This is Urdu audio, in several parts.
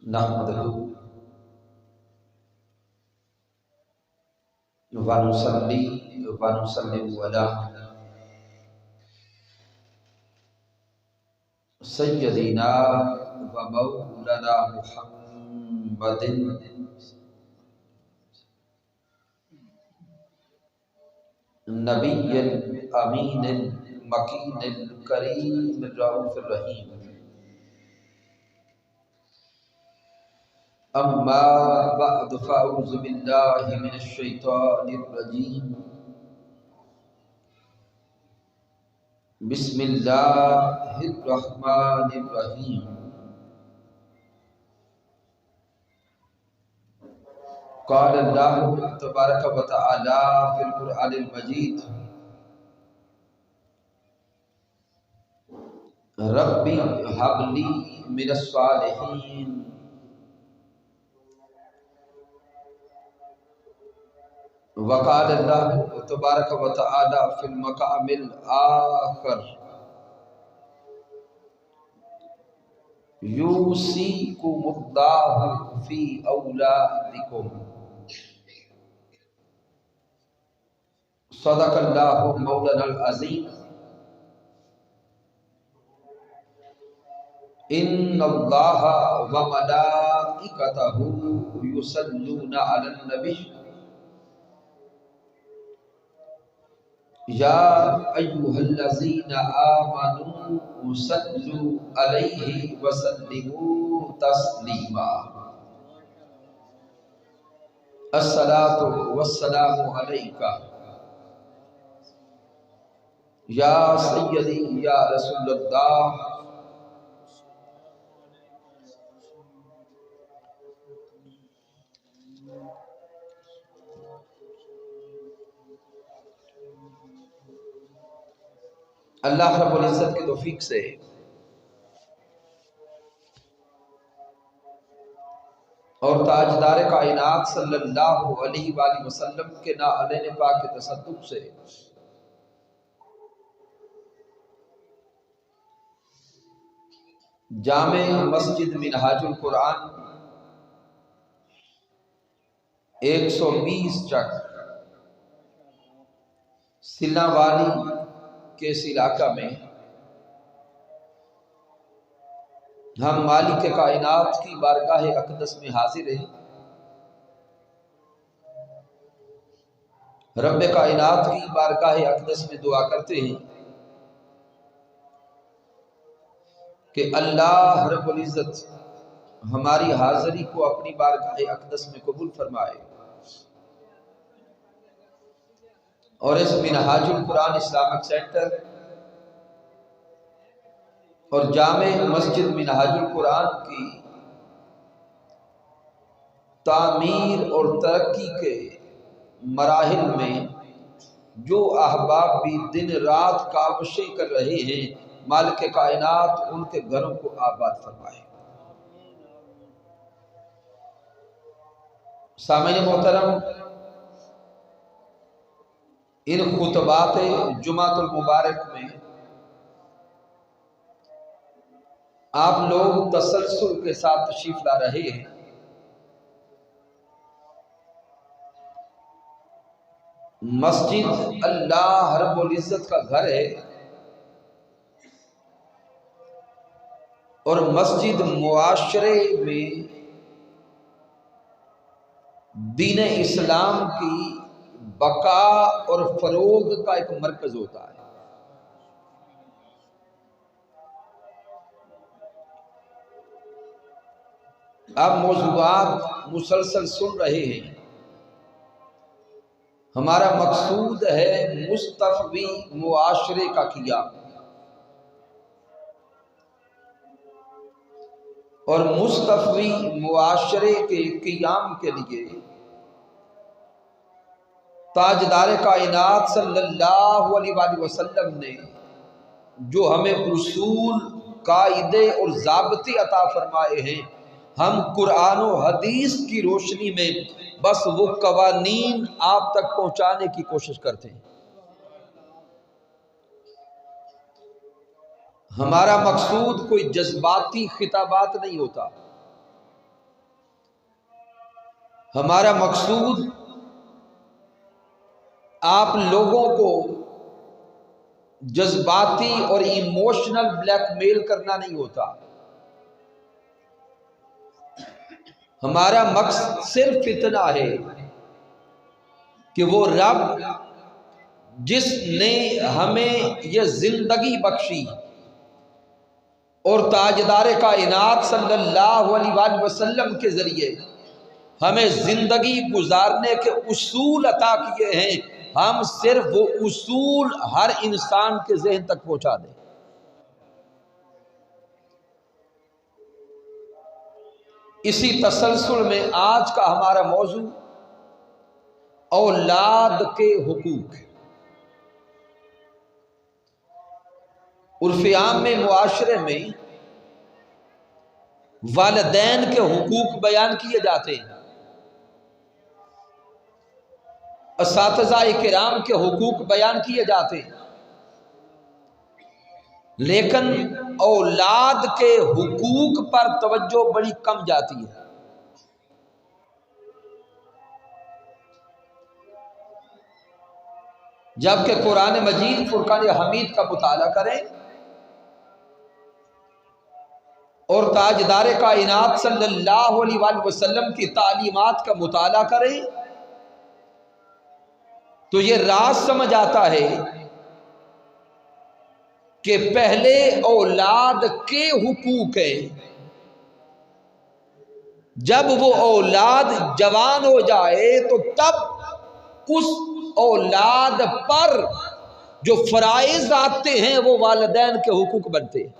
نحمدہ ونصلی ونسلم علی سیدنا و مولانا محمد نبی الامین المکین الکریم الرؤوف الرحیم اما بعد فاعوذ باللہ من الشیطان الرجیم بسم اللہ الرحمن الرحیم قال اللہ تبارک و تعالی فی القرآن المجید ربی ہب لی من الصالحین وقال اللہ تبارک و تعالی فی المقام الآخر یوصیکم اللہ فی اولادکم صدق اللہ مولانا العظیم ان اللہ و ملائکتہ یصلون علی النبی یا ایہا الذین آمنوا صلوا علیہ وسلموا تسلیما الصلاۃ والسلام علیک یا سیدی یا رسول اللہ اللہ رب العزت کی توفیق سے اور تاجدار کائنات صلی اللہ علیہ وآلہ وسلم کے نعلین پاک کے تصدق سے جامع مسجد منہاج القرآن 120 چک سلہ والی کے اس علاقہ میں ہم مالک کائنات کی بارگاہ اقدس میں حاضر ہیں۔ رب کائنات کی بارگاہ اقدس میں دعا کرتے ہیں کہ اللہ رب العزت ہماری حاضری کو اپنی بارگاہ اقدس میں قبول فرمائے اور اس منہاج القرآن اسلامک سینٹر اور جامع مسجد منہاج القرآن کی تعمیر اور ترقی کے مراحل میں جو احباب بھی دن رات کاوشیں کر رہے ہیں، مالک کائنات ان کے گھروں کو آباد فرمائے۔ سامعین محترم، ان خطبات جمعۃ المبارک میں آپ لوگ تسلسل کے ساتھ تشریف لا رہے ہیں۔ مسجد اللہ رب العزت کا گھر ہے اور مسجد معاشرے میں دین اسلام کی بقا اور فروغ کا ایک مرکز ہوتا ہے۔ آپ موضوعات مسلسل سن رہے ہیں۔ ہمارا مقصود ہے مستفوی معاشرے کا قیام، اور مستفوی معاشرے کے قیام کے لیے تاجدار کائنات صلی اللہ علیہ وآلہ وسلم نے جو ہمیں اصول، قاعدے اور ضابطے عطا فرمائے ہیں، ہم قرآن و حدیث کی روشنی میں بس وہ قوانین آپ تک پہنچانے کی کوشش کرتے ہیں۔ ہمارا مقصود کوئی جذباتی خطابات نہیں ہوتا، ہمارا مقصود آپ لوگوں کو جذباتی اور ایموشنل بلیک میل کرنا نہیں ہوتا. ہمارا مقصد صرف اتنا ہے کہ وہ رب جس نے ہمیں یہ زندگی بخشی اور تاجدار کائنات صلی اللہ علیہ وآلہ وسلم کے ذریعے ہمیں زندگی گزارنے کے اصول عطا کیے ہیں، ہم صرف وہ اصول ہر انسان کے ذہن تک پہنچا دیں. اسی تسلسل میں آج کا ہمارا موضوع اولاد کے حقوق. عرف عام میں معاشرے میں والدین کے حقوق بیان کیے جاتے ہیں، اساتذہ کرام کے حقوق بیان کیے جاتے ہیں، لیکن اولاد کے حقوق پر توجہ بڑی کم جاتی ہے. جبکہ قرآن مجید فرقان حمید کا مطالعہ کریں اور تاجدار کائنات صلی اللہ علیہ وآلہ وسلم کی تعلیمات کا مطالعہ کریں تو یہ راز سمجھ آتا ہے کہ پہلے اولاد کے حقوق ہیں. جب وہ اولاد جوان ہو جائے تو تب اس اولاد پر جو فرائض آتے ہیں وہ والدین کے حقوق بنتے ہیں.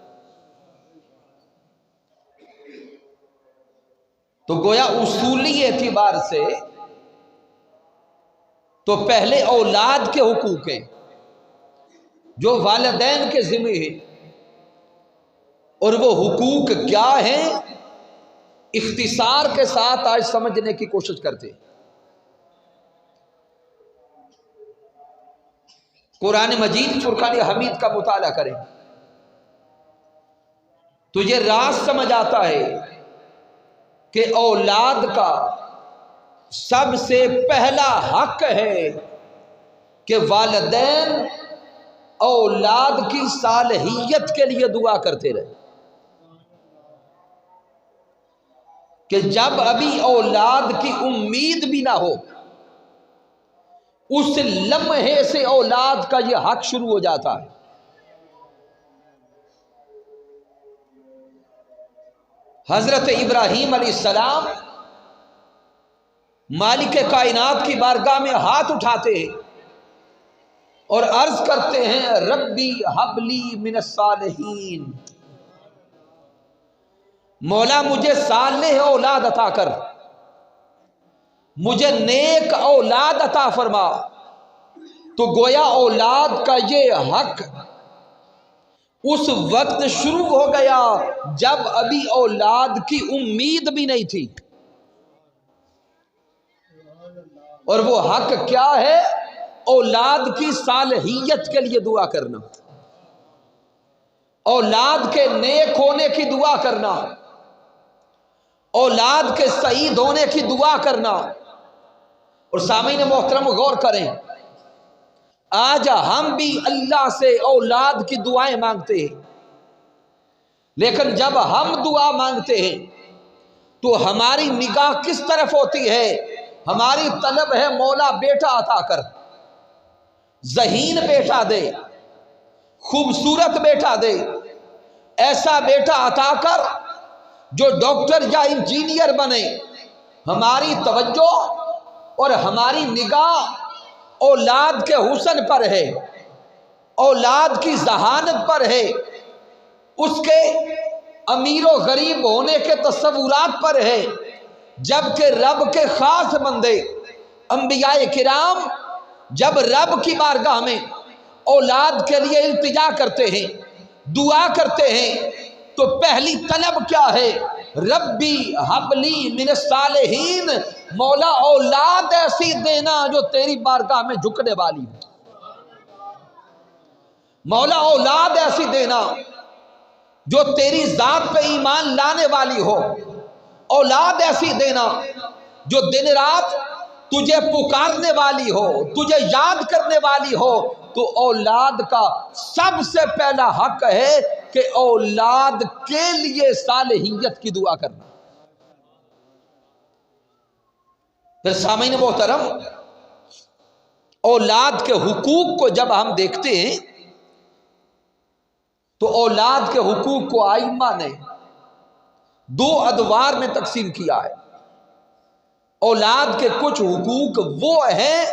تو گویا اصولی اعتبار سے تو پہلے اولاد کے حقوق ہیں جو والدین کے ذمہ ہیں، اور وہ حقوق کیا ہیں اختصار کے ساتھ آج سمجھنے کی کوشش کرتے ہیں. قرآن مجید فرقان حمید کا مطالعہ کریں تو یہ راز سمجھ آتا ہے کہ اولاد کا سب سے پہلا حق ہے کہ والدین اولاد کی صالحیت کے لیے دعا کرتے رہے، کہ جب ابھی اولاد کی امید بھی نہ ہو اس لمحے سے اولاد کا یہ حق شروع ہو جاتا ہے. حضرت ابراہیم علیہ السلام مالک کائنات کی بارگاہ میں ہاتھ اٹھاتے ہیں اور عرض کرتے ہیں ربی ہب لی من الصالحین، مولا مجھے صالح اولاد عطا کر، مجھے نیک اولاد عطا فرما. تو گویا اولاد کا یہ حق اس وقت شروع ہو گیا جب ابھی اولاد کی امید بھی نہیں تھی. اور وہ حق کیا ہے؟ اولاد کی صالحیت کے لیے دعا کرنا، اولاد کے نیک ہونے کی دعا کرنا، اولاد کے سعید ہونے کی دعا کرنا. اور سامعین محترم غور کریں، آج ہم بھی اللہ سے اولاد کی دعائیں مانگتے ہیں، لیکن جب ہم دعا مانگتے ہیں تو ہماری نگاہ کس طرف ہوتی ہے؟ ہماری طلب ہے مولا بیٹا عطا کر، ذہین بیٹا دے، خوبصورت بیٹا دے، ایسا بیٹا عطا کر جو ڈاکٹر یا انجینئر بنے. ہماری توجہ اور ہماری نگاہ اولاد کے حسن پر ہے، اولاد کی ذہانت پر ہے، اس کے امیر و غریب ہونے کے تصورات پر ہے. جبکہ رب کے خاص بندے انبیاء کرام جب رب کی بارگاہ میں اولاد کے لیے التجا کرتے ہیں، دعا کرتے ہیں، تو پہلی طلب کیا ہے؟ ربی حبلی من الصالحین، مولا اولاد ایسی دینا جو تیری بارگاہ میں جھکنے والی ہو، مولا اولاد ایسی دینا جو تیری ذات پہ ایمان لانے والی ہو، اولاد ایسی دینا جو دن رات تجھے پکارنے والی ہو، تجھے یاد کرنے والی ہو، تو اولاد کا سب سے پہلا حق ہے کہ اولاد کے لیے صالحیت کی دعا کرنا۔ پھر سامعین محترم، اولاد کے حقوق کو جب ہم دیکھتے ہیں تو اولاد کے حقوق کو ائمہ نے دو ادوار میں تقسیم کیا ہے۔ اولاد کے کچھ حقوق وہ ہیں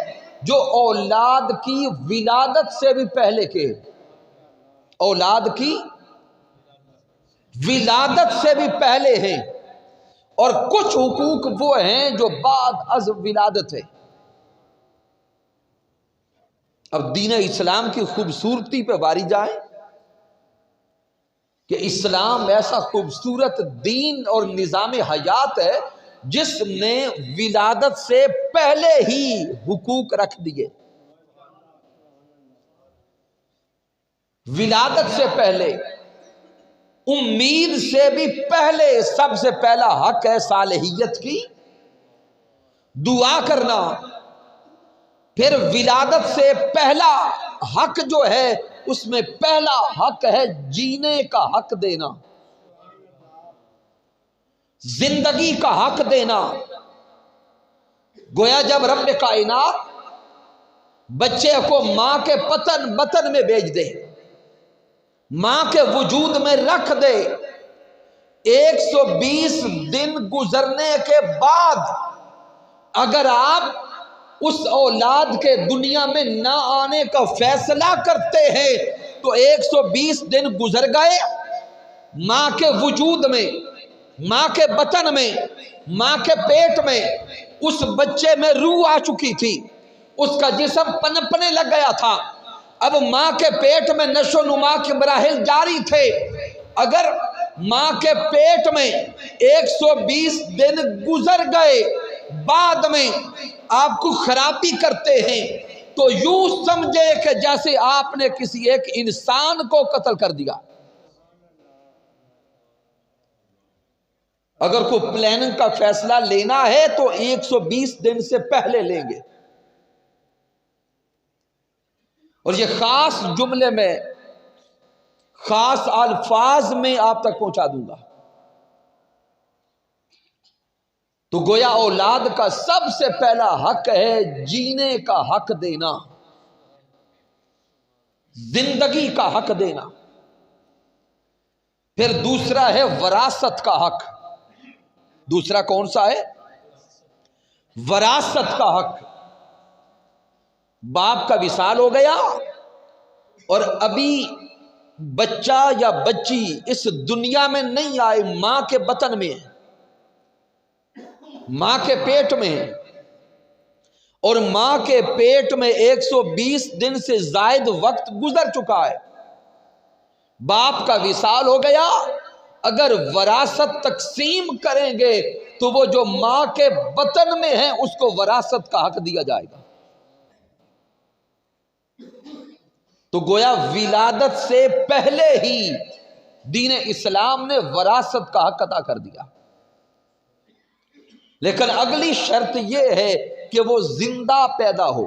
جو اولاد کی ولادت سے بھی پہلے کے، اولاد کی ولادت سے بھی پہلے ہیں، اور کچھ حقوق وہ ہیں جو بعد از ولادت ہے۔ اب دین اسلام کی خوبصورتی پہ باری جائیں کہ اسلام ایسا خوبصورت دین اور نظام حیات ہے جس نے ولادت سے پہلے ہی حقوق رکھ دیے۔ ولادت سے پہلے، امید سے بھی پہلے سب سے پہلا حق ہے صالحیت کی دعا کرنا۔ پھر ولادت سے پہلا حق جو ہے اس میں پہلا حق ہے جینے کا حق دینا، زندگی کا حق دینا۔ گویا جب رب کائنات بچے کو ماں کے بطن میں بھیج دے، ماں کے وجود میں رکھ دے، 120 دن گزرنے کے بعد اگر آپ اس اولاد کے دنیا میں نہ آنے کا فیصلہ کرتے ہیں تو 120 دن گزر گئے، ماں کے وجود میں، ماں کے بطن میں، ماں کے پیٹ میں اس بچے میں روح آ چکی تھی، اس کا جسم پنپنے لگ گیا تھا۔ اب ماں کے پیٹ میں نشو و نما کے مراحل جاری تھے۔ اگر ماں کے پیٹ میں 120 دن گزر گئے، بعد میں آپ کو خرابی کرتے ہیں تو یوں سمجھے کہ جیسے آپ نے کسی ایک انسان کو قتل کر دیا۔ اگر کوئی پلاننگ کا فیصلہ لینا ہے تو 120 دن سے پہلے لیں گے۔ اور یہ خاص جملے میں، خاص الفاظ میں آپ تک پہنچا دوں گا۔ تو گویا اولاد کا سب سے پہلا حق ہے جینے کا حق دینا، زندگی کا حق دینا۔ پھر دوسرا ہے وراثت کا حق۔ دوسرا کون سا ہے؟ وراثت کا حق۔ باپ کا وصال ہو گیا اور ابھی بچہ یا بچی اس دنیا میں نہیں آئے، ماں کے بطن میں ہے، ماں کے پیٹ میں ہے، اور ماں کے پیٹ میں 120 دن سے زائد وقت گزر چکا ہے، باپ کا وصال ہو گیا۔ اگر وراثت تقسیم کریں گے تو وہ جو ماں کے بطن میں ہے اس کو وراثت کا حق دیا جائے گا۔ تو گویا ولادت سے پہلے ہی دین اسلام نے وراثت کا حق عطا کر دیا، لیکن اگلی شرط یہ ہے کہ وہ زندہ پیدا ہو،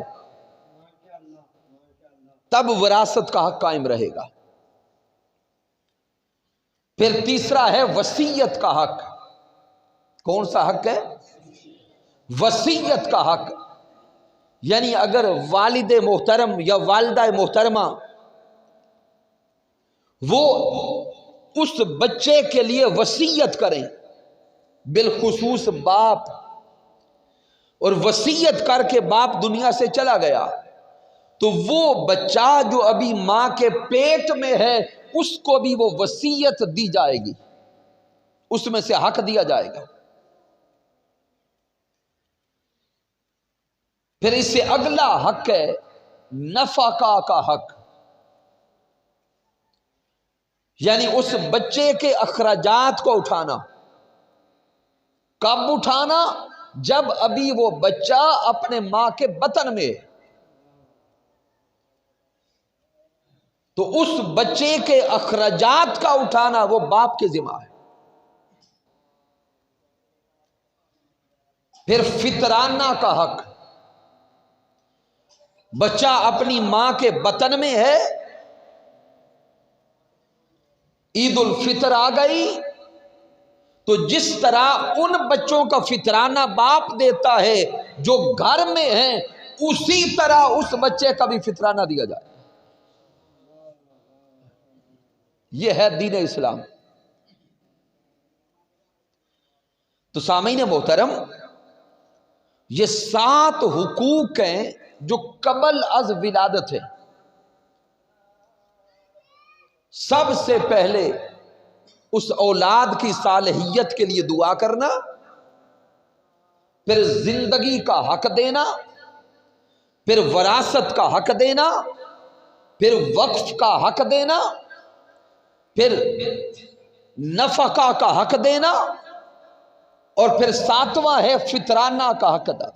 تب وراثت کا حق قائم رہے گا۔ پھر تیسرا ہے وصیت کا حق۔ کون سا حق ہے؟ وصیت کا حق۔ یعنی اگر والد محترم یا والدہ محترمہ وہ اس بچے کے لیے وصیت کریں، بالخصوص باپ، اور وصیت کر کے باپ دنیا سے چلا گیا، تو وہ بچہ جو ابھی ماں کے پیٹ میں ہے اس کو بھی وہ وصیت دی جائے گی، اس میں سے حق دیا جائے گا۔ پھر اس سے اگلا حق ہے نفقہ کا حق، یعنی اس بچے کے اخراجات کو اٹھانا۔ کب اٹھانا؟ جب ابھی وہ بچہ اپنے ماں کے بطن میں، تو اس بچے کے اخراجات کا اٹھانا وہ باپ کے ذمہ ہے۔ پھر فطرانہ کا حق، بچہ اپنی ماں کے بطن میں ہے، عید الفطر آ گئی تو جس طرح ان بچوں کا فطرانہ باپ دیتا ہے جو گھر میں ہیں، اسی طرح اس بچے کا بھی فطرانہ دیا جائے۔ یہ ہے دین اسلام۔ تو سامعین محترم، یہ 7 حقوق ہیں جو قبل از ولادت ہے۔ سب سے پہلے اس اولاد کی صالحیت کے لیے دعا کرنا، پھر زندگی کا حق دینا، پھر وراثت کا حق دینا، پھر وقف کا حق دینا، پھر نفقہ کا حق دینا، اور پھر 7واں ہے فطرانہ کا حق ادا۔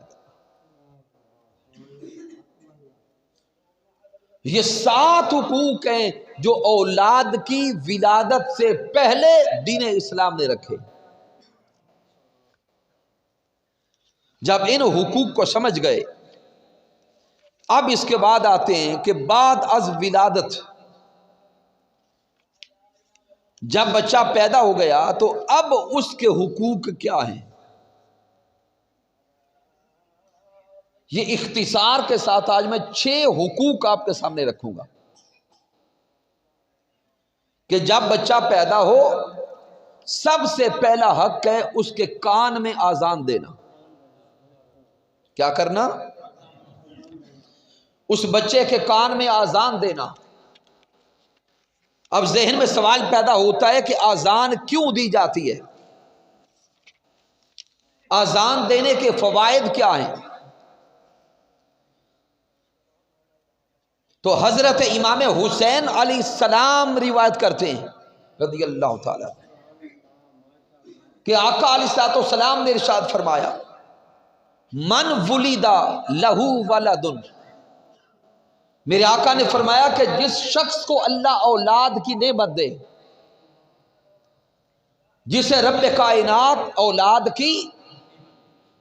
یہ 7 حقوق ہیں جو اولاد کی ولادت سے پہلے دین اسلام نے رکھے۔ جب ان حقوق کو سمجھ گئے، اب اس کے بعد آتے ہیں کہ بعد از ولادت جب بچہ پیدا ہو گیا تو اب اس کے حقوق کیا ہیں۔ یہ اختصار کے ساتھ آج میں 6 حقوق آپ کے سامنے رکھوں گا کہ جب بچہ پیدا ہو سب سے پہلا حق ہے اس کے کان میں آذان دینا۔ کیا کرنا؟ اس بچے کے کان میں آذان دینا۔ اب ذہن میں سوال پیدا ہوتا ہے کہ آذان کیوں دی جاتی ہے؟ آذان دینے کے فوائد کیا ہیں؟ تو حضرت امام حسین علیہ السلام روایت کرتے ہیں رضی اللہ تعالی کہ آقا علیہ الصلوۃ والسلام نے ارشاد فرمایا، من ولد لہو ولد، میرے آقا نے فرمایا کہ جس شخص کو اللہ اولاد کی نعمت دے، جسے رب کائنات اولاد کی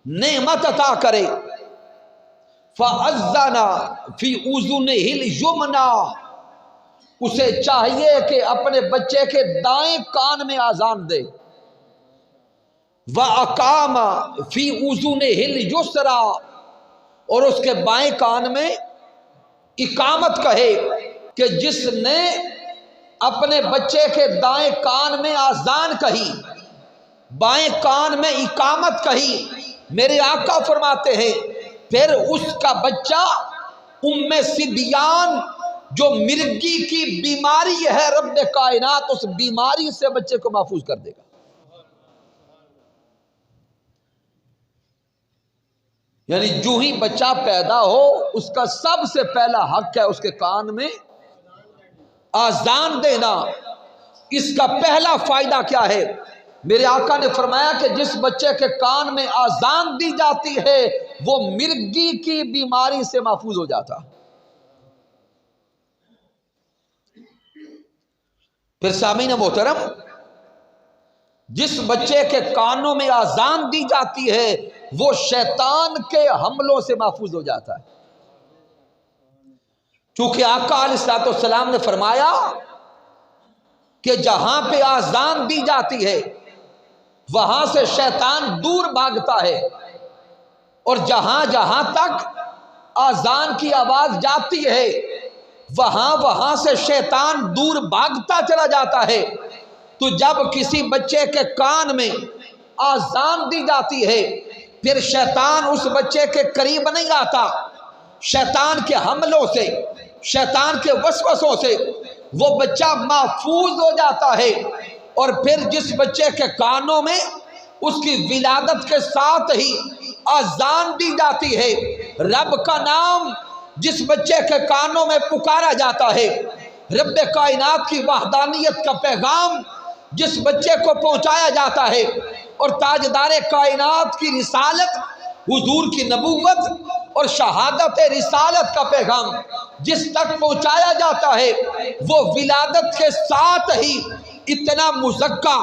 نعمت عطا کرے، فَأَذَّنَ فِي أُذُنِهِ الْيُمْنَى، اسے چاہیے کہ اپنے بچے کے دائیں کان میں آذان دے، وَأَقَامَ فِي أُذُنِهِ الْيُسْرَى، اور اس کے بائیں کان میں اقامت کہے کہ جس نے اپنے بچے کے دائیں کان میں آذان کہی، بائیں کان میں اقامت کہی، میرے آقا فرماتے ہیں پھر اس کا بچہ ام صبیان جو مرگی کی بیماری ہے، رب کائنات اس بیماری سے بچے کو محفوظ کر دے گا۔ یعنی جو ہی بچہ پیدا ہو اس کا سب سے پہلا حق ہے اس کے کان میں آذان دینا۔ اس کا پہلا فائدہ کیا ہے؟ میرے آقا نے فرمایا کہ جس بچے کے کان میں آذان دی جاتی ہے وہ مرگی کی بیماری سے محفوظ ہو جاتا۔ پھر سامعین محترم، جس بچے کے کانوں میں آذان دی جاتی ہے وہ شیطان کے حملوں سے محفوظ ہو جاتا ہے، چونکہ آقا علیہ الصلوۃ والسلام نے فرمایا کہ جہاں پہ آذان دی جاتی ہے وہاں سے شیطان دور بھاگتا ہے، اور جہاں جہاں تک آذان کی آواز جاتی ہے وہاں سے شیطان دور بھاگتا چلا جاتا ہے۔ تو جب کسی بچے کے کان میں آذان دی جاتی ہے پھر شیطان اس بچے کے قریب نہیں آتا، شیطان کے حملوں سے، شیطان کے وسوسوں سے وہ بچہ محفوظ ہو جاتا ہے۔ اور پھر جس بچے کے کانوں میں اس کی ولادت کے ساتھ ہی آذان دی جاتی ہے، رب کا نام جس بچے کے کانوں میں پکارا جاتا ہے، رب کائنات کی وحدانیت کا پیغام جس بچے کو پہنچایا جاتا ہے، اور تاجدار کائنات کی رسالت، حضور کی نبوت اور شہادت رسالت کا پیغام جس تک پہنچایا جاتا ہے، وہ ولادت کے ساتھ ہی اتنا مزکا،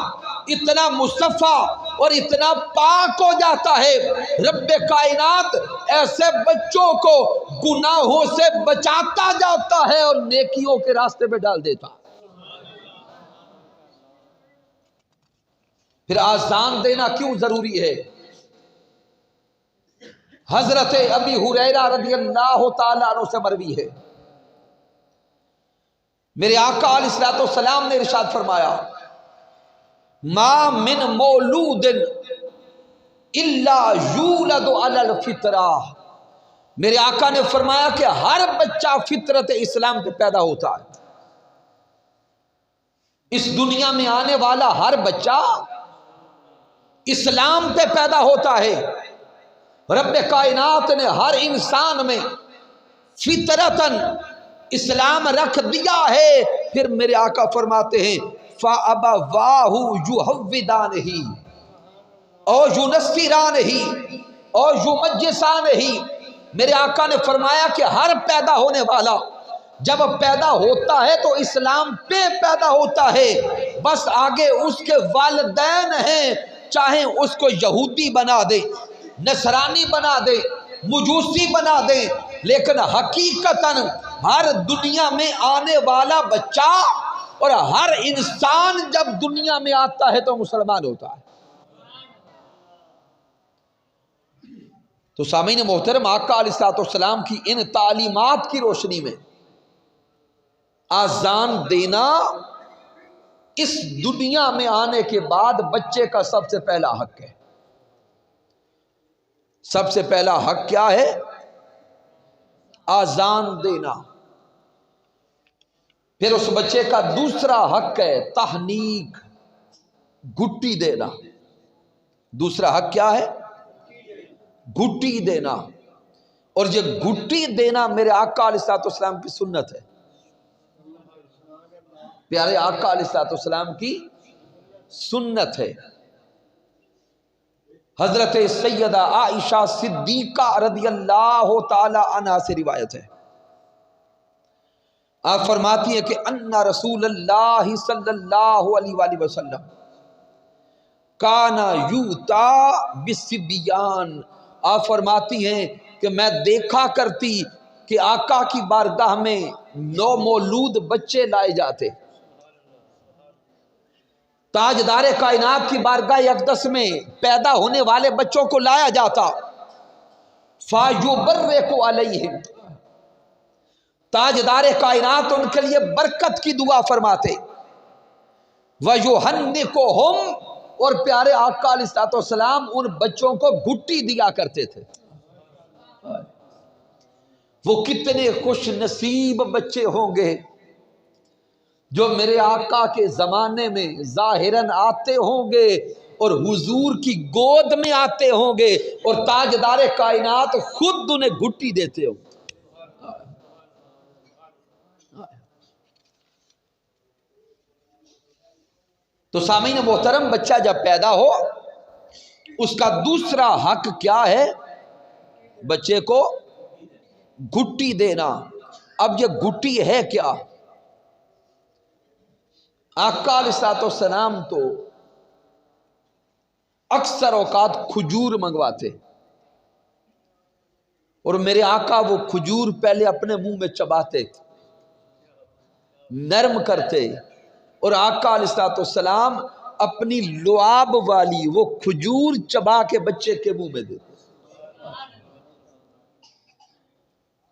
اتنا مصطفیٰ اور اتنا پاک ہو جاتا ہے، رب کائنات ایسے بچوں کو گناہوں سے بچاتا جاتا ہے اور نیکیوں کے راستے پہ ڈال دیتا۔ پھر آذان دینا کیوں ضروری ہے؟ حضرت ابی ہریرہ رضی اللہ تعالیٰ عنہ سے مروی ہے، میرے آقا علیہ الصلوۃ والسلام نے ارشاد فرمایا، ما من مولود الا یولد علی الفطرہ، میرے آقا نے فرمایا کہ ہر بچہ فطرت اسلام پہ پیدا ہوتا ہے۔ اس دنیا میں آنے والا ہر بچہ اسلام پہ پیدا ہوتا ہے۔ رب کائنات نے ہر انسان میں فطرتاً اسلام رکھ دیا ہے۔ پھر میرے آقا فرماتے ہیں فَأَبَوَاهُ يُهَوِّدَانِهِ او يُنَصِّرَانِهِ او يُمَجِّسَانِهِ، میرے آقا نے فرمایا کہ ہر پیدا ہونے والا جب پیدا ہوتا ہے تو اسلام پہ پیدا ہوتا ہے، بس آگے اس کے والدین ہیں، چاہے اس کو یہودی بنا دے، نصرانی بنا دے، مجوسی بنا دے، لیکن حقیقتاً ہر دنیا میں آنے والا بچہ اور ہر انسان جب دنیا میں آتا ہے تو مسلمان ہوتا ہے۔ تو سامعین محترم، آقا علیہ الصلوۃ والسلام کی ان تعلیمات کی روشنی میں آذان دینا اس دنیا میں آنے کے بعد بچے کا سب سے پہلا حق ہے۔ سب سے پہلا حق کیا ہے؟ آذان دینا۔ پھر اس بچے کا دوسرا حق ہے تحنیک، گھٹی دینا۔ دوسرا حق کیا ہے؟ گھٹی دینا۔ اور یہ گھٹی دینا میرے آقا علیہ الصلوۃ والسلام کی سنت ہے، پیارے آقا علیہ الصلوۃ والسلام کی سنت ہے۔ حضرت سیدہ عائشہ صدیقہ رضی اللہ تعالی عنہا سے روایت ہے، آپ فرماتی ہیں کہ ان رسول اللہ صلی اللہ علیہ وآلہ وسلم کان یؤتی بالصبیان، آپ فرماتی ہیں کہ میں دیکھا کرتی کہ آقا کی بارگاہ میں نومولود بچے لائے جاتے، تاجدار کائنات کی بارگاہ اقدس میں پیدا ہونے والے بچوں کو لایا جاتا، فَيُبَرِّكُ عَلَيْهِمْ، تاجدار کائنات ان کے لیے برکت کی دعا فرماتے، وَيُحَنِّكُهُمْ، اور پیارے آقا علیہ الصلوۃ والسلام ان بچوں کو گھٹی دیا کرتے تھے۔ وہ کتنے خوش نصیب بچے ہوں گے جو میرے آقا کے زمانے میں ظاہراً آتے ہوں گے اور حضور کی گود میں آتے ہوں گے اور تاجدار کائنات خود انہیں گھٹی دیتے ہوں۔ تو سامعین محترم، بچہ جب پیدا ہو اس کا دوسرا حق کیا ہے؟ بچے کو گھٹی دینا۔ اب یہ گھٹی ہے کیا؟ آقا علیہ الصلوۃ والسلام تو اکثر اوقات کھجور منگواتے اور میرے آقا وہ کھجور پہلے اپنے منہ میں چباتے، نرم کرتے، اور آقا علیہ الصلوۃ والسلام اپنی لعاب والی وہ کھجور چبا کے بچے کے منہ میں دیتے۔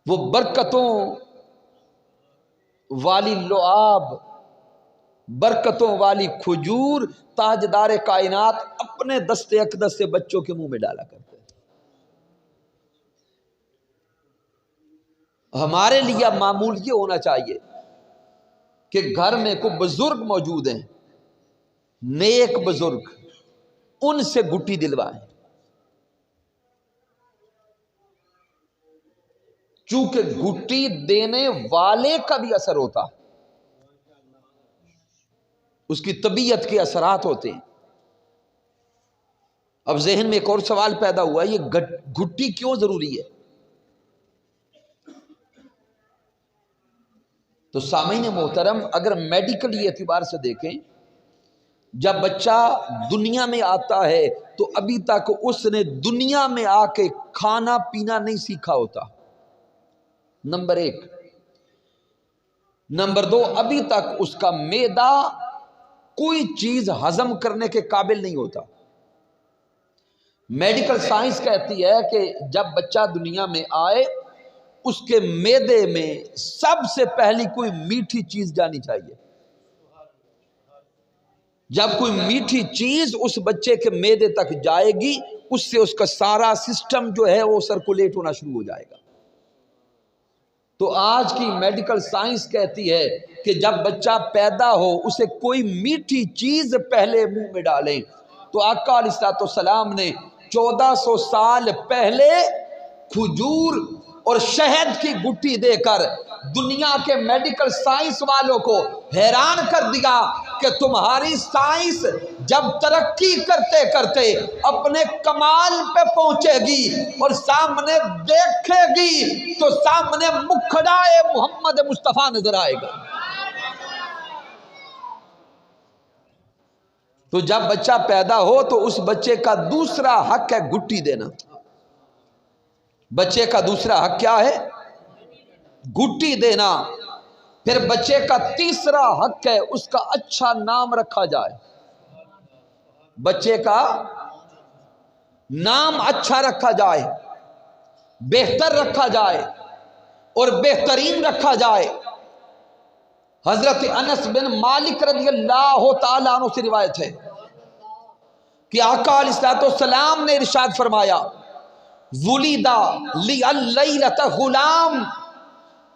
وہ برکتوں والی لعاب، برکتوں والی کھجور تاجدار کائنات اپنے دست اقدس سے بچوں کے منہ میں ڈالا کرتے ہیں۔ ہمارے لیے معمول یہ ہونا چاہیے کہ گھر میں کوئی بزرگ موجود ہیں، نیک بزرگ، ان سے گھٹی دلوائیں، چونکہ گھٹی دینے والے کا بھی اثر ہوتا، اس کی طبیعت کے اثرات ہوتے ہیں۔ اب ذہن میں ایک اور سوال پیدا ہوا، یہ گھٹی کیوں ضروری ہے؟ تو سامعین محترم، اگر میڈیکلی اعتبار سے دیکھیں جب بچہ دنیا میں آتا ہے تو ابھی تک اس نے دنیا میں آ کے کھانا پینا نہیں سیکھا ہوتا، نمبر ایک۔ نمبر دو، ابھی تک اس کا معدہ کوئی چیز ہضم کرنے کے قابل نہیں ہوتا۔ میڈیکل سائنس کہتی ہے کہ جب بچہ دنیا میں آئے اس کے معدے میں سب سے پہلی کوئی میٹھی چیز جانی چاہیے۔ جب کوئی میٹھی چیز اس بچے کے معدے تک جائے گی اس سے اس کا سارا سسٹم جو ہے وہ سرکولیٹ ہونا شروع ہو جائے گا۔ تو آج کی میڈیکل سائنس کہتی ہے کہ جب بچہ پیدا ہو اسے کوئی میٹھی چیز پہلے منہ میں ڈالیں۔ تو آقا علیہ الصلوۃ والسلام نے 1400 سال پہلے کھجور اور شہد کی گٹھی دے کر دنیا کے میڈیکل سائنس والوں کو حیران کر دیا کہ تمہاری سائنس جب ترقی کرتے کرتے اپنے کمال پہ پہنچے گی اور سامنے دیکھے گی تو سامنے مکھڑائے محمد مصطفیٰ نظر آئے گا۔ تو جب بچہ پیدا ہو تو اس بچے کا دوسرا حق ہے گٹی دینا۔ بچے کا دوسرا حق کیا ہے؟ گٹی دینا۔ پھر بچے کا تیسرا حق ہے اس کا اچھا نام رکھا جائے۔ بچے کا نام اچھا رکھا جائے، بہتر رکھا جائے اور بہترین رکھا جائے۔ حضرت انس بن مالک رضی اللہ تعالیٰ عنہ سے روایت ہے کہ آقا علیہ الصلوۃ والسلام نے ارشاد فرمایا ولیدہ لی اللیلۃ غلام،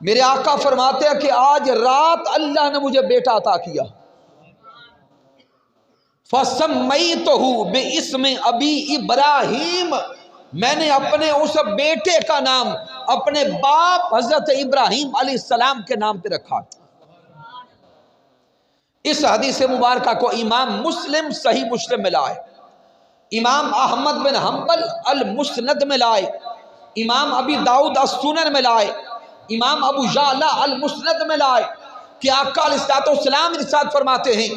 میرے آقا فرماتے ہیں کہ آج رات اللہ نے مجھے بیٹا عطا کیا۔ فَسَمَّيْتُهُ بِاسْمِ أَبِي ابراہیم، میں نے اپنے اس بیٹے کا نام اپنے باپ حضرت ابراہیم علیہ السلام کے نام پہ رکھا۔ اس حدیث مبارکہ کو امام مسلم صحیح مسلم میں لائے، امام احمد بن حنبل المسند میں لائے، امام ابی داؤد السنن میں لائے، امام ابو یعلا المسند میں لائے کہ آقا علیہ الصلوۃ والسلام ارشاد فرماتے ہیں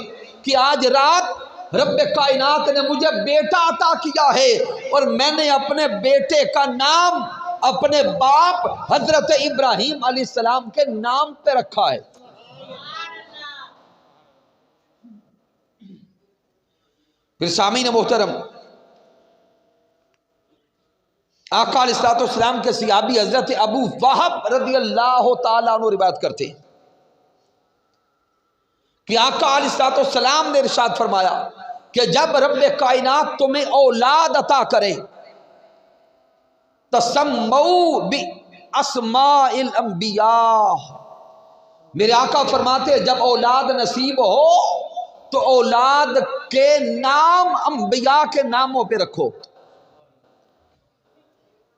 کہ آج رات رب کائنات نے مجھے بیٹا عطا کیا ہے اور میں نے اپنے بیٹے کا نام اپنے باپ حضرت ابراہیم علیہ السلام کے نام پہ رکھا ہے۔ پھر سامعین محترم، آقا علیہ الصلوۃ والسلام کے صحابی حضرت ابو وہب رضی اللہ تعالیٰ عنہ روایت کرتے ہیں کہ آقا علیہ الصلوۃ والسلام نے ارشاد فرمایا کہ جب رب کائنات تمہیں اولاد عطا کرے تسموا باسماء الانبیاء، میرے آقا فرماتے ہیں جب اولاد نصیب ہو تو اولاد کے نام انبیاء کے ناموں پہ رکھو۔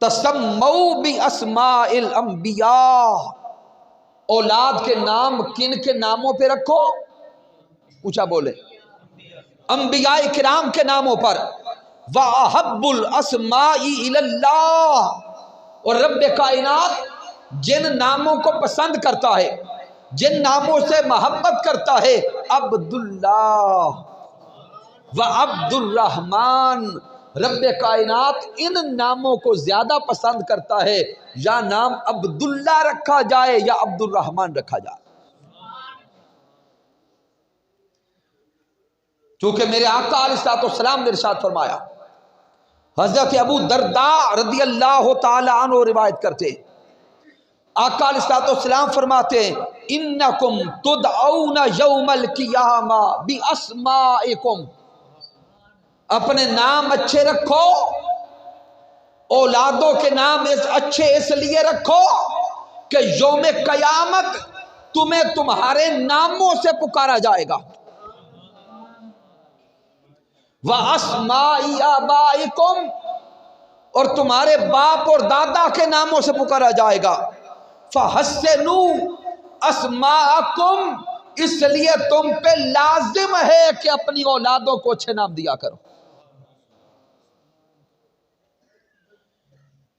تسموا باسماء الانبیاء، اولاد کے نام کن کے ناموں پہ رکھو؟ اونچا بولے، انبیاء کرام کے ناموں پر۔ وَأَحَبُّ الْأَسْمَاءِ إِلَى اللَّهِ، اور رب کائنات جن ناموں کو پسند کرتا ہے، جن ناموں سے محبت کرتا ہے، عبداللہ و عبد الرحمن، رب کائنات ان ناموں کو زیادہ پسند کرتا ہے، یا نام عبداللہ رکھا جائے یا عبد الرحمن رکھا جائے۔ چونکہ میرے آقا علیہ الصلوۃ والسلام نے ارشاد فرمایا، حضرت ابو درداء رضی اللہ تعالی عنہ روایت کرتے ہیں، آقا علیہ الصلوۃ والسلام فرماتے ہیں انکم تدعون یوم القیامہ باسمائکم، اپنے نام اچھے رکھو، اولادوں کے نام اچھے اس لیے رکھو کہ یوم قیامت تمہیں تمہارے ناموں سے پکارا جائے گا۔ وَأَسْمَاءِ آبَائِكُمْ، اور تمہارے باپ اور دادا کے ناموں سے پکارا جائے گا۔ فَحَسِّنُوا أَسْمَاءَكُمْ، اس لیے تم پہ لازم ہے کہ اپنی اولادوں کو اچھے نام دیا کرو۔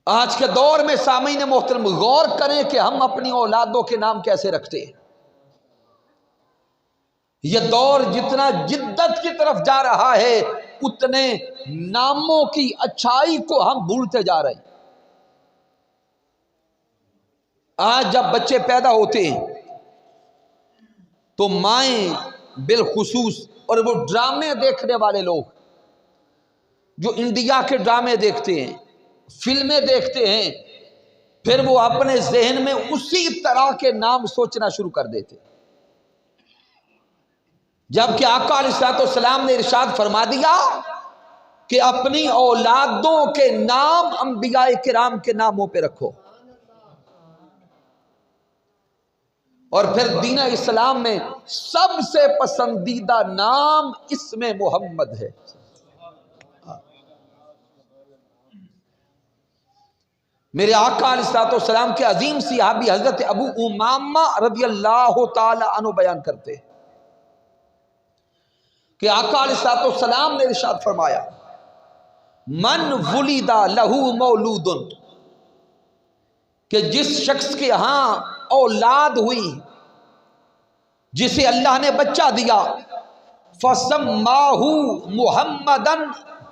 آج کے دور میں سامعین محترم غور کریں کہ ہم اپنی اولادوں کے نام کیسے رکھتے ہیں۔ یہ دور جتنا جدت کی طرف جا رہا ہے اتنے ناموں کی اچھائی کو ہم بھولتے جا رہے ہیں۔ آج جب بچے پیدا ہوتے ہیں تو مائیں بالخصوص، اور وہ ڈرامے دیکھنے والے لوگ جو انڈیا کے ڈرامے دیکھتے ہیں، فلمیں دیکھتے ہیں، پھر وہ اپنے ذہن میں اسی طرح کے نام سوچنا شروع کر دیتے، جبکہ آقا علیہ الصلوۃ والسلام نے ارشاد فرما دیا کہ اپنی اولادوں کے نام انبیاء کرام کے ناموں پہ رکھو۔ اور پھر دین اسلام میں سب سے پسندیدہ نام اسم محمد ہے۔ میرے آقا علیہ الصلوۃ والسلام کے عظیم صحابی حضرت ابو امامہ رضی اللہ تعالی عنہ بیان کرتے ہیں کہ آقا علیہ الصلوۃ والسلام نے ارشاد فرمایا من ولد لہ مولود، کہ جس شخص کے ہاں اولاد ہوئی، جسے اللہ نے بچہ دیا، فسماہ محمدا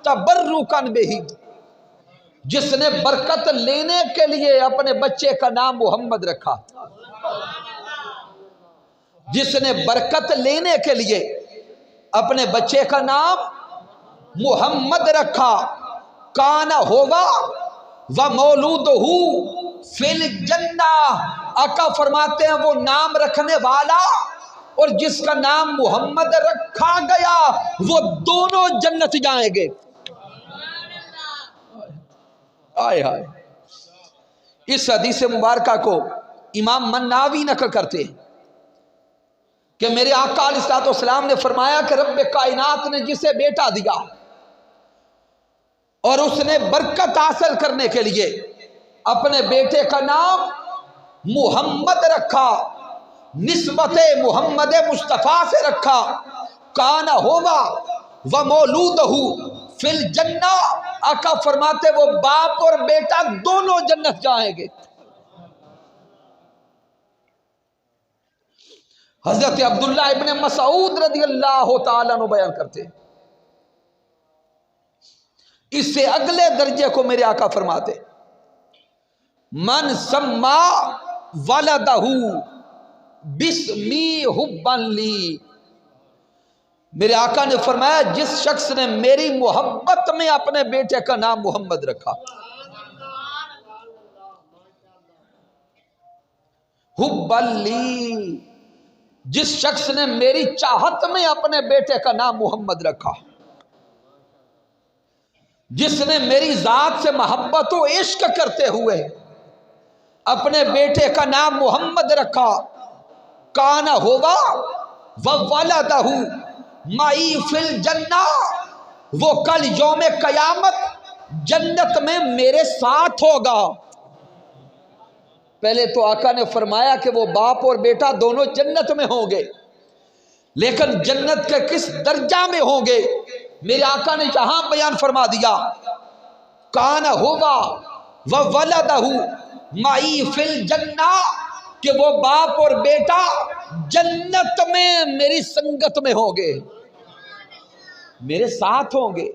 تبرکا بہ، جس نے برکت لینے کے لیے اپنے بچے کا نام محمد رکھا، جس نے برکت لینے کے لیے اپنے بچے کا نام محمد رکھا، کانا ہوگا ومولودہ فی الجنہ، آقا فرماتے ہیں وہ نام رکھنے والا اور جس کا نام محمد رکھا گیا وہ دونوں جنت جائیں گے۔ آئے ہائے، اس حدیث مبارکہ کو امام مناوی نقل کرتے ہیں کہ میرے آقا علیہ الصلوۃ والسلام نے فرمایا کہ رب کائنات نے جسے بیٹا دیا اور اس نے برکت حاصل کرنے کے لیے اپنے بیٹے کا نام محمد رکھا، نسبت محمد مصطفیٰ سے رکھا، کانا ہوگا ومولودہ فی الجنہ، آقا فرماتے وہ باپ اور بیٹا دونوں جنت جائیں گے۔ حضرت عبداللہ ابن مسعود رضی اللہ تعالیٰ عنہ بیان کرتے ہیں، اس سے اگلے درجے کو میرے آقا فرماتے من سما ولدہ بسمی حبا لی، میرے آقا نے فرمایا جس شخص نے میری محبت میں اپنے بیٹے کا نام محمد رکھا، حبا لی، جس شخص نے میری چاہت میں اپنے بیٹے کا نام محمد رکھا، جس نے میری ذات سے محبت و عشق کرتے ہوئے اپنے بیٹے کا نام محمد رکھا، کانا ہوگا وولدہ معی فی الجنہ، وہ کل یوم قیامت جنت میں میرے ساتھ ہوگا۔ پہلے تو آقا نے فرمایا کہ وہ باپ اور بیٹا دونوں جنت میں ہوں گے، لیکن جنت کے کس درجہ میں ہوں گے میرے آقا نے یہاں بیان فرما دیا، کانا ہوگا وولدہ معی فی الجنہ، کہ وہ باپ اور بیٹا جنت میں میری سنگت میں ہوں گے، میرے ساتھ ہوں گے۔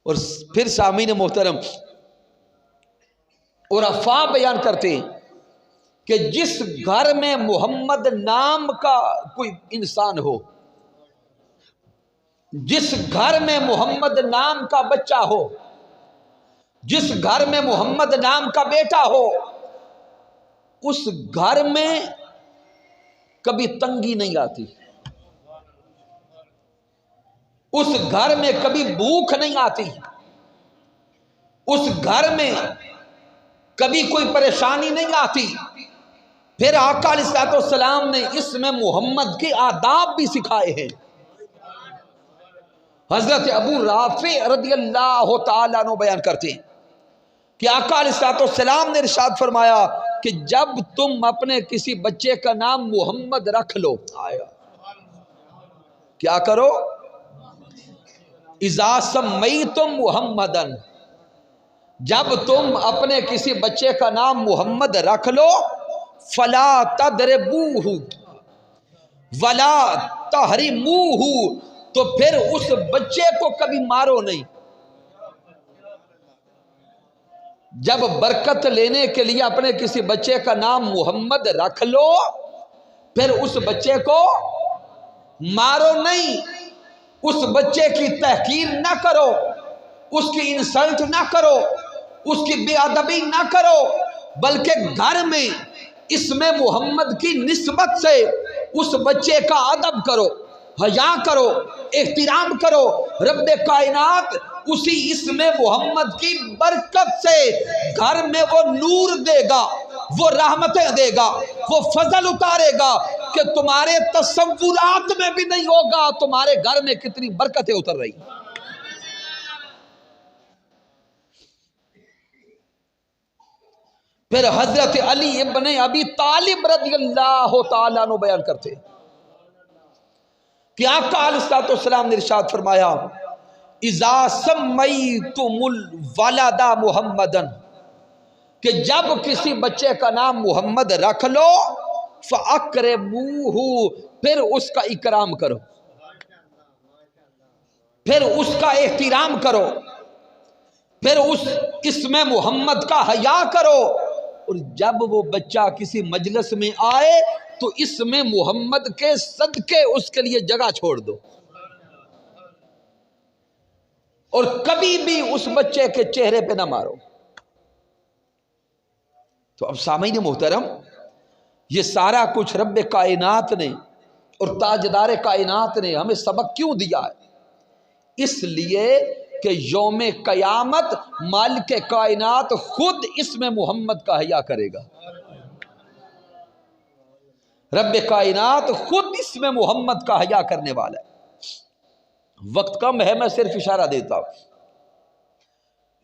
اور پھر سامعین محترم عرفاء بیان کرتے ہیں کہ جس گھر میں محمد نام کا کوئی انسان ہو، جس گھر میں محمد نام کا بچہ ہو، جس گھر میں محمد نام کا بیٹا ہو، اس گھر میں کبھی تنگی نہیں آتی، اس گھر میں کبھی بھوک نہیں آتی، اس گھر میں کبھی کوئی پریشانی نہیں آتی۔ پھر آقا علیہ الصلوۃ والسلام نے اس میں محمد کے آداب بھی سکھائے ہیں۔ حضرت ابو رافع رضی اللہ تعالیٰ عنہ بیان کرتے ہیں کہ آقا علیہ الصلوۃ والسلام نے ارشاد فرمایا کہ جب تم اپنے کسی بچے کا نام محمد رکھ لو، کیا کرو؟ اذا سمیتم محمدن، جب تم اپنے کسی بچے کا نام محمد رکھ لو، فلا تضربوہ، ولا تحرموہ، تو پھر اس بچے کو کبھی مارو نہیں۔ جب برکت لینے کے لیے اپنے کسی بچے کا نام محمد رکھ لو، پھر اس بچے کو مارو نہیں، اس بچے کی تحقیر نہ کرو، اس کی انسلٹ نہ کرو، اس کی بے ادبی نہ کرو، بلکہ گھر میں اسم محمد کی نسبت سے اس بچے کا ادب کرو، حیا کرو، احترام کرو۔ رب کائنات اسی اسم محمد کی برکت سے گھر میں وہ نور دے گا، وہ رحمتیں دے گا، وہ فضل اتارے گا کہ تمہارے تصورات میں بھی نہیں ہوگا تمہارے گھر میں کتنی برکتیں اتر رہی ہیں۔ پھر حضرت علی ابن ابی طالب رضی اللہ تعالیٰ عنہ بیان کرتے کہ آقا علیہ الصلوۃ والسلام نے ارشاد فرمایا اذا سمیتم الولد محمدا، کہ جب کسی بچے کا نام محمد رکھ لو فاکرموہ، پھر اس کا اکرام کرو، پھر اس کا احترام کرو، پھر اس اسم محمد کا حیا کرو، اور جب وہ بچہ کسی مجلس میں آئے تو اسم محمد کے صدقے اس کے لیے جگہ چھوڑ دو، اور کبھی بھی اس بچے کے چہرے پہ نہ مارو۔ تو اب سامعین محترم، یہ سارا کچھ رب کائنات نے اور تاجدار کائنات نے ہمیں سبق کیوں دیا ہے؟ اس لیے کہ یوم قیامت مالک کائنات خود اسم محمد کا حیا کرے گا۔ رب کائنات خود اسم محمد کا حیا کرنے والا ہے۔ وقت کم ہے، میں صرف اشارہ دیتا ہوں۔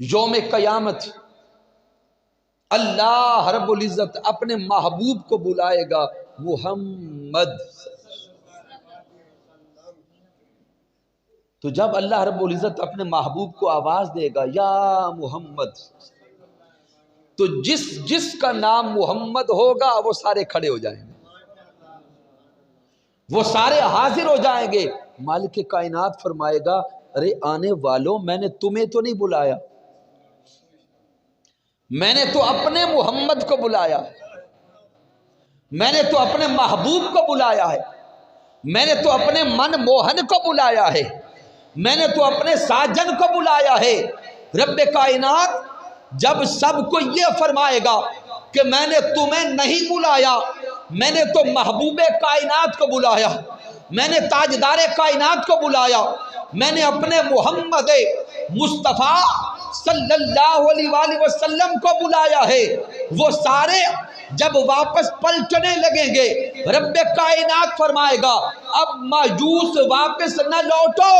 یوم قیامت اللہ رب العزت اپنے محبوب کو بلائے گا، محمد۔ تو جب اللہ رب العزت اپنے محبوب کو آواز دے گا یا محمد، تو جس کا نام محمد ہوگا وہ سارے کھڑے ہو جائیں گے، وہ سارے حاضر ہو جائیں گے۔ مالک کائنات فرمائے گا ارے آنے والوں، میں نے تمہیں تو نہیں بلایا، میں نے تو اپنے محمد کو بلایا ہے، میں نے تو اپنے محبوب کو بلایا ہے، میں نے تو اپنے من موہن کو بلایا ہے، میں نے تو اپنے ساجن کو بلایا ہے۔ رب کائنات جب سب کو یہ فرمائے گا کہ میں نے تمہیں نہیں بلایا، میں نے تو محبوب کائنات کو بلایا، میں نے تاجدار کائنات کو بلایا، میں نے اپنے محمد مصطفیٰ صلی اللہ علیہ وآلہ وسلم کو بلایا ہے، وہ سارے جب واپس پلٹنے لگیں گے رب کائنات فرمائے گا اب ماجوس واپس نہ لوٹو،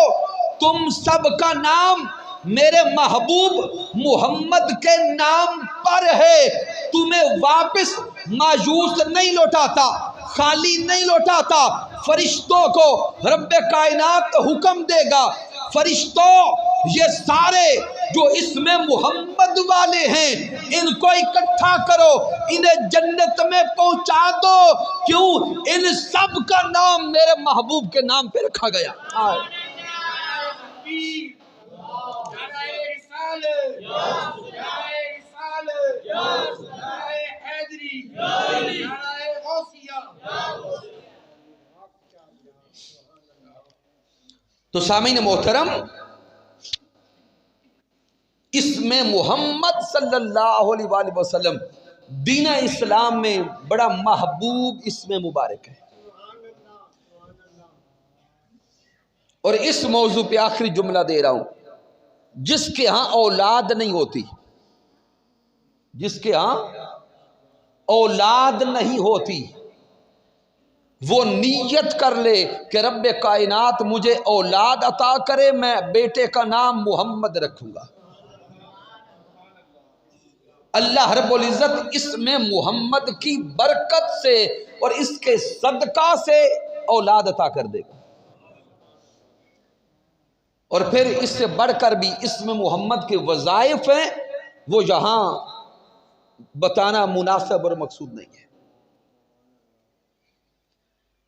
تم سب کا نام میرے محبوب محمد کے نام پر ہے، تمہیں واپس ماجوس نہیں لوٹاتا، خالی نہیں لوٹاتا۔ فرشتوں کو رب کائنات حکم دے گا، فرشتوں یہ سارے جو اسم محمد والے ہیں ان کو اکٹھا کرو، انہیں جنت میں پہنچا دو، کیوں؟ ان سب کا نام میرے محبوب کے نام پہ رکھا گیا۔ تو سامعین محترم، اسم محمد صلی اللہ علیہ وآلہ وسلم دین اسلام میں بڑا محبوب اسم مبارک ہے۔ اور اس موضوع پہ آخری جملہ دے رہا ہوں، جس کے ہاں اولاد نہیں ہوتی، جس کے ہاں اولاد نہیں ہوتی، وہ نیت کر لے کہ رب کائنات مجھے اولاد عطا کرے، میں بیٹے کا نام محمد رکھوں گا۔ اللہ رب العزت اس میں محمد کی برکت سے اور اس کے صدقہ سے اولاد عطا کر دے گا۔ اور پھر اس سے بڑھ کر بھی اسم محمد کے وظائف ہیں، وہ یہاں بتانا مناسب اور مقصود نہیں ہے۔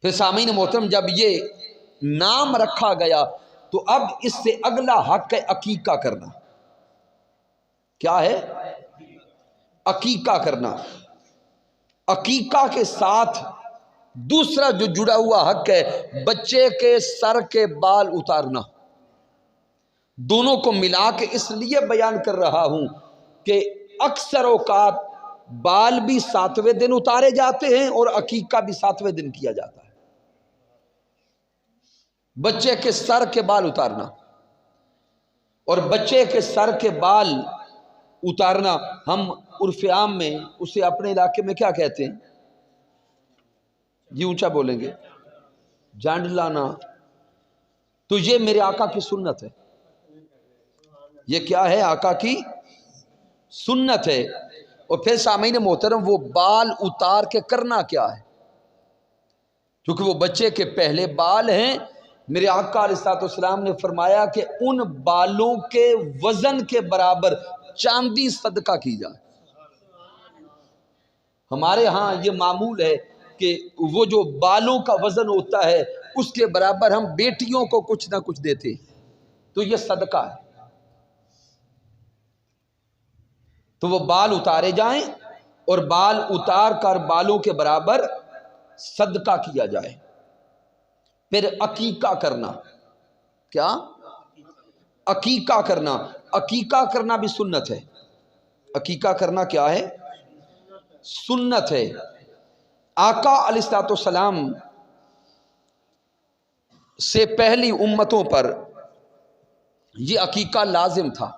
پھر سامعین محترم جب یہ نام رکھا گیا تو اب اس سے اگلا حق ہے عقیقہ کرنا. کیا ہے؟ عقیقہ کرنا. عقیقہ کے ساتھ دوسرا جو جڑا ہوا حق ہے بچے کے سر کے بال اتارنا. دونوں کو ملا کے اس لیے بیان کر رہا ہوں کہ اکثر اوقات بال بھی 7ویں دن اتارے جاتے ہیں اور عقیقہ بھی 7ویں دن کیا جاتا ہے. بچے کے سر کے بال اتارنا اور بچے کے سر کے بال اتارنا ہم عرف عام میں اسے اپنے علاقے میں کیا کہتے ہیں؟ جی اونچا بولیں گے. جانڈ لانا. تو یہ میرے آقا کی سنت ہے. یہ کیا ہے؟ آقا کی سنت ہے. اور پھر سامعین محترم وہ بال اتار کے کرنا کیا ہے؟ کیونکہ وہ بچے کے پہلے بال ہیں. میرے آقا علیہ السلام نے فرمایا کہ ان بالوں کے وزن کے برابر چاندی صدقہ کی جائے. ہمارے ہاں یہ معمول ہے کہ وہ جو بالوں کا وزن ہوتا ہے اس کے برابر ہم بیٹیوں کو کچھ نہ کچھ دیتے، تو یہ صدقہ ہے. تو وہ بال اتارے جائیں اور بال اتار کر بالوں کے برابر صدقہ کیا جائے. پھر عقیقہ کرنا. کیا؟ عقیقہ کرنا. عقیقہ کرنا بھی سنت ہے. عقیقہ کرنا کیا ہے؟ سنت ہے. آقا علیہ السلام سے پہلی امتوں پر یہ عقیقہ لازم تھا.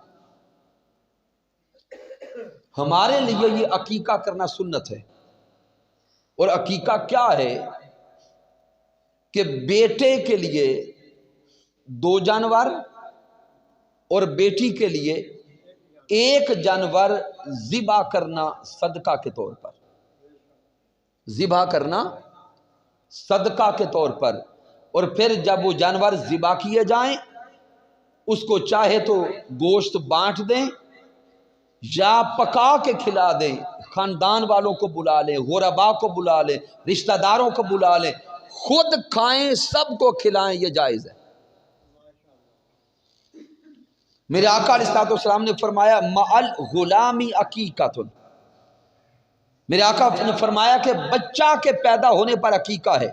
ہمارے لیے یہ عقیقہ کرنا سنت ہے. اور عقیقہ کیا ہے کہ بیٹے کے لیے 2 جانور اور بیٹی کے لیے 1 جانور ذبح کرنا صدقہ کے طور پر. ذبح کرنا صدقہ کے طور پر. اور پھر جب وہ جانور ذبح کیے جائیں اس کو چاہے تو گوشت بانٹ دیں یا پکا کے کھلا دیں. خاندان والوں کو بلا لیں، غربا کو بلا لیں، رشتہ داروں کو بلا لیں، خود کھائیں، سب کو کھلائیں، یہ جائز ہے. میرے آقا علیہ السلام نے فرمایا مَعَ الْغُلَامِ عَقِیقَۃٌ. میرے آقا نے فرمایا کہ بچہ کے پیدا ہونے پر عقیقہ ہے.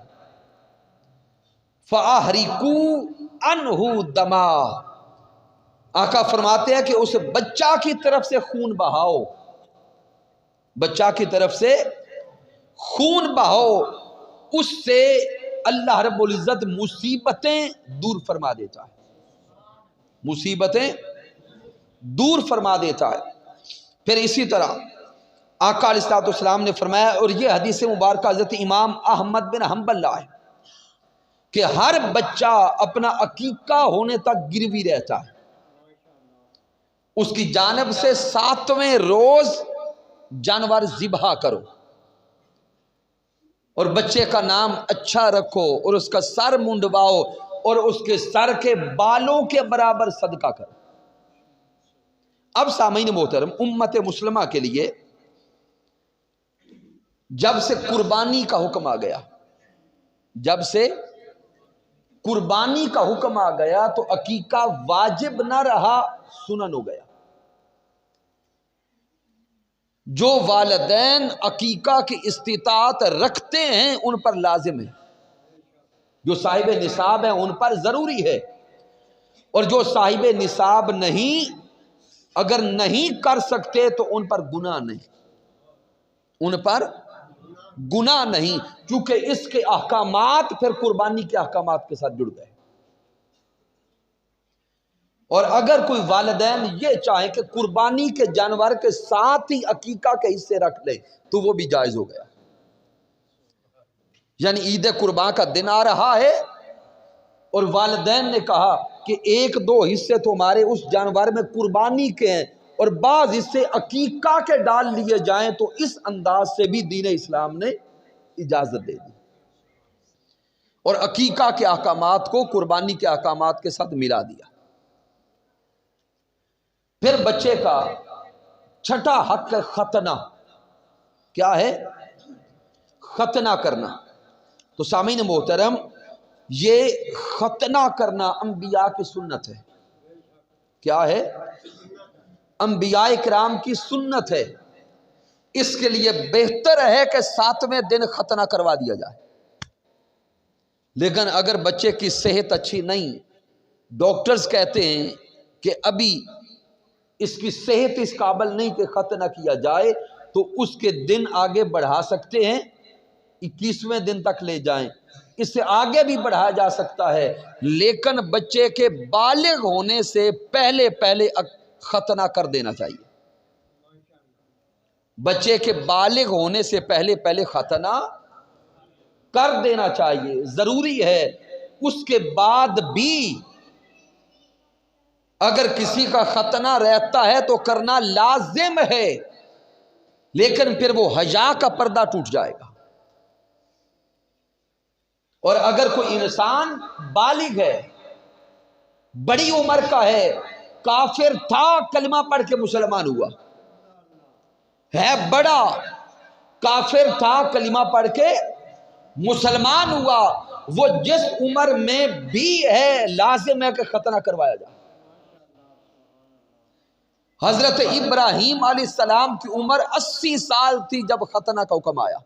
فَأَحْرِقُوا عَنْهُ دَمًا. آقا فرماتے ہیں کہ اس بچہ کی طرف سے خون بہاؤ. بچہ کی طرف سے خون بہاؤ. اس سے اللہ رب العزت مصیبتیں دور فرما دیتا ہے. مصیبتیں دور فرما دیتا ہے. پھر اسی طرح آقا علیہ السلام نے فرمایا، اور یہ حدیث مبارکہ حضرت امام احمد بن حنبل ہے، کہ ہر بچہ اپنا عقیقہ ہونے تک گروی رہتا ہے. اس کی جانب سے 7ویں روز جانور ذبح کرو اور بچے کا نام اچھا رکھو اور اس کا سر منڈواؤ اور اس کے سر کے بالوں کے برابر صدقہ کرو. اب سامعین محترم امت مسلمہ کے لیے جب سے قربانی کا حکم آ گیا، جب سے قربانی کا حکم آ گیا تو عقیقہ واجب نہ رہا، سنن ہو گیا. جو والدین عقیقہ کی استطاعت رکھتے ہیں ان پر لازم ہے، جو صاحب نصاب ہیں ان پر ضروری ہے، اور جو صاحب نصاب نہیں، اگر نہیں کر سکتے تو ان پر گناہ نہیں، ان پر گناہ نہیں، کیونکہ اس کے احکامات پھر قربانی کے احکامات کے ساتھ جڑ گئے. اور اگر کوئی والدین یہ چاہیں کہ قربانی کے جانور کے ساتھ ہی عقیقہ کے حصے رکھ لے تو وہ بھی جائز ہو گیا. یعنی عید قربان کا دن آ رہا ہے اور والدین نے کہا کہ 1-2 حصے تو ہمارے اس جانور میں قربانی کے ہیں اور بعض حصے عقیقہ کے ڈال لیے جائیں، تو اس انداز سے بھی دین اسلام نے اجازت دے دی اور عقیقہ کے احکامات کو قربانی کے احکامات کے ساتھ ملا دیا. پھر بچے کا چھٹا حق ختنہ. کیا ہے؟ ختنہ کرنا. تو سامعین محترم، یہ ختنہ کرنا انبیاء کی سنت ہے۔ کیا ہے؟ انبیاء کرام کی سنت ہے۔ اس کے لیے بہتر ہے کہ 7ویں دن ختنہ کروا دیا جائے۔ لیکن اگر بچے کی صحت اچھی نہیں، ڈاکٹرز کہتے ہیں کہ ابھی اس کی صحت اس قابل نہیں کہ ختنہ کیا جائے، تو اس کے دن آگے بڑھا سکتے ہیں، 21ویں دن تک لے جائیں، اس سے آگے بھی بڑھایا جا سکتا ہے، لیکن بچے کے بالغ ہونے سے پہلے ختنہ کر دینا چاہیے۔ بچے کے بالغ ہونے سے پہلے ختنہ کر دینا چاہیے، ضروری ہے۔ اس کے بعد بھی اگر کسی کا ختنہ رہتا ہے تو کرنا لازم ہے، لیکن پھر وہ حیا کا پردہ ٹوٹ جائے گا۔ اور اگر کوئی انسان بالغ ہے، بڑی عمر کا ہے، کافر تھا، کلمہ پڑھ کے مسلمان ہوا ہے، بڑا کافر تھا، کلمہ پڑھ کے مسلمان ہوا، وہ جس عمر میں بھی ہے لازم ہے کہ ختنہ کروایا جائے۔ حضرت ابراہیم علیہ السلام کی عمر 80 سال تھی جب ختنہ کا حکم آیا۔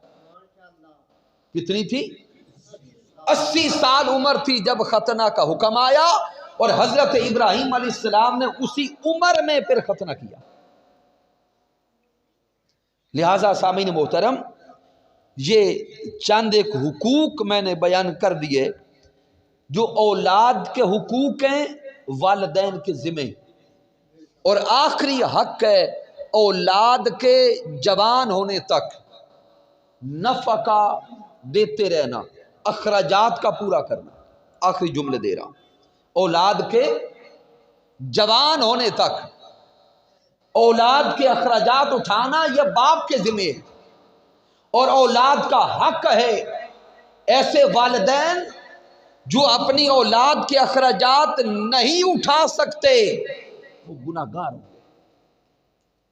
کتنی تھی؟ 80 سال عمر تھی جب ختنہ کا حکم آیا، اور حضرت ابراہیم علیہ السلام نے اسی عمر میں پھر ختنہ کیا۔ لہذا سامعین محترم، یہ چند ایک حقوق میں نے بیان کر دیے جو اولاد کے حقوق ہیں، والدین کے ذمہ، اور آخری حق ہے اولاد کے جوان ہونے تک نفقہ دیتے رہنا، اخراجات کا پورا کرنا۔ آخری جملے دے رہا ہوں، اولاد کے جوان ہونے تک اولاد کے اخراجات اٹھانا یہ باپ کے ذمہ ہے، اور اولاد کا حق ہے ایسے والدین جو اپنی اولاد کے اخراجات نہیں اٹھا سکتے، وہ گناہگار ہوں گے،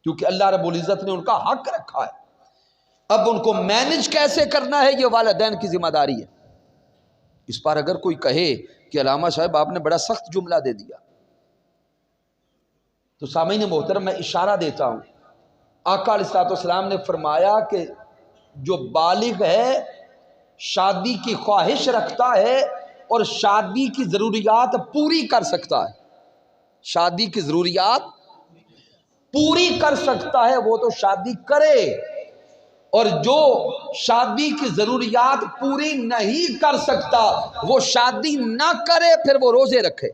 کیونکہ اللہ رب العزت نے ان کا حق رکھا ہے۔ اب ان کو مینج کیسے کرنا ہے یہ والدین کی ذمہ داری ہے۔ اس پر اگر کوئی کہے کہ علامہ صاحب آپ نے بڑا سخت جملہ دے دیا، تو سامعین محترم میں اشارہ دیتا ہوں، آقا علیہ السلام نے فرمایا کہ جو بالغ ہے، شادی کی خواہش رکھتا ہے اور شادی کی ضروریات پوری کر سکتا ہے، شادی کی ضروریات پوری کر سکتا ہے، وہ تو شادی کرے، اور جو شادی کی ضروریات پوری نہیں کر سکتا وہ شادی نہ کرے، پھر وہ روزے رکھے،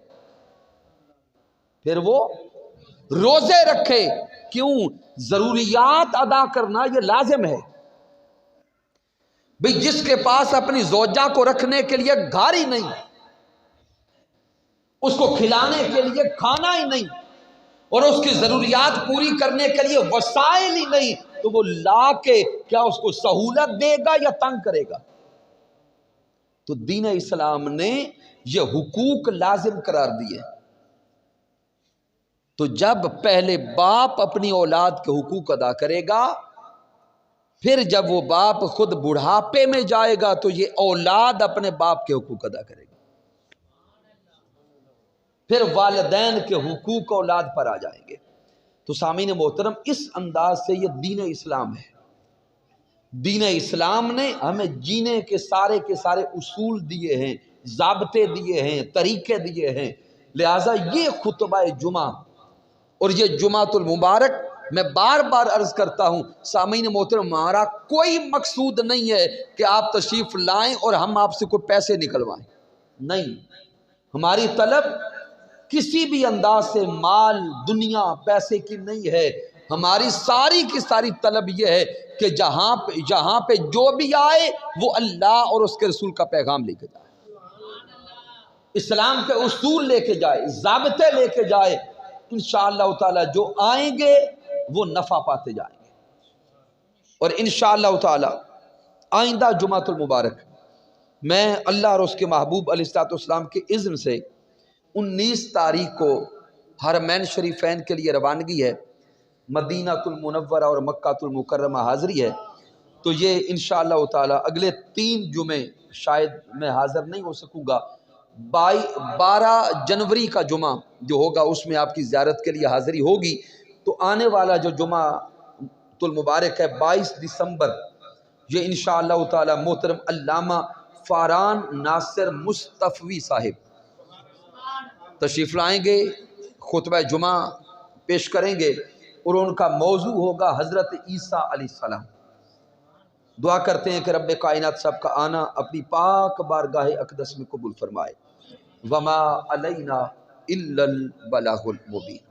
پھر وہ روزے رکھے۔ کیوں؟ ضروریات ادا کرنا یہ لازم ہے۔ بھئی جس کے پاس اپنی زوجہ کو رکھنے کے لیے گھر ہی نہیں، اس کو کھلانے کے لیے کھانا ہی نہیں، اور اس کی ضروریات پوری کرنے کے لیے وسائل ہی نہیں، تو وہ لا کے کیا اس کو سہولت دے گا یا تنگ کرے گا؟ تو دین اسلام نے یہ حقوق لازم قرار دیے۔ تو جب پہلے باپ اپنی اولاد کے حقوق ادا کرے گا، پھر جب وہ باپ خود بڑھاپے میں جائے گا تو یہ اولاد اپنے باپ کے حقوق ادا کرے گا، پھر والدین کے حقوق اولاد پر آ جائیں گے۔ تو سامعین محترم، اس انداز سے یہ دین اسلام ہے۔ دین اسلام نے ہمیں جینے کے سارے اصول دیے ہیں، ضابطے دیے ہیں، طریقے دیے ہیں۔ لہٰذا یہ خطبہ جمعہ اور یہ جمعۃ المبارک، میں بار بار عرض کرتا ہوں سامعین محترم، ہمارا کوئی مقصود نہیں ہے کہ آپ تشریف لائیں اور ہم آپ سے کوئی پیسے نکلوائیں، نہیں، ہماری طلب کسی بھی انداز سے مال، دنیا، پیسے کی نہیں ہے۔ ہماری ساری کی ساری طلب یہ ہے کہ جہاں پہ جو بھی آئے وہ اللہ اور اس کے رسول کا پیغام لے کے جائے، اسلام کے اصول لے کے جائے، ضابطے لے کے جائے۔ انشاءاللہ تعالی جو آئیں گے وہ نفع پاتے جائیں گے، اور انشاءاللہ تعالی آئندہ جمعۃ المبارک میں اللہ اور اس کے محبوب علیہ السلام کے اذن سے 19 تاریخ کو حرمین شریفین کے لیے روانگی ہے، مدینہ المنورہ اور مکہ المکرمہ حاضری ہے۔ تو یہ انشاءاللہ تعالی اگلے 3 جمعے شاید میں حاضر نہیں ہو سکوں گا، 12 جنوری کا جمعہ جو ہوگا اس میں آپ کی زیارت کے لیے حاضری ہوگی۔ تو آنے والا جو جمعہ المبارک ہے 22 دسمبر، یہ انشاءاللہ تعالی محترم علامہ فاران ناصر مصطفی صاحب تشریف لائیں گے، خطبہ جمعہ پیش کریں گے، اور ان کا موضوع ہوگا حضرت عیسیٰ علیہ السلام۔ دعا کرتے ہیں کہ رب کائنات سب کا آنا اپنی پاک بارگاہ اقدس میں قبول فرمائے۔ وما علینا الا البلاغ المبین۔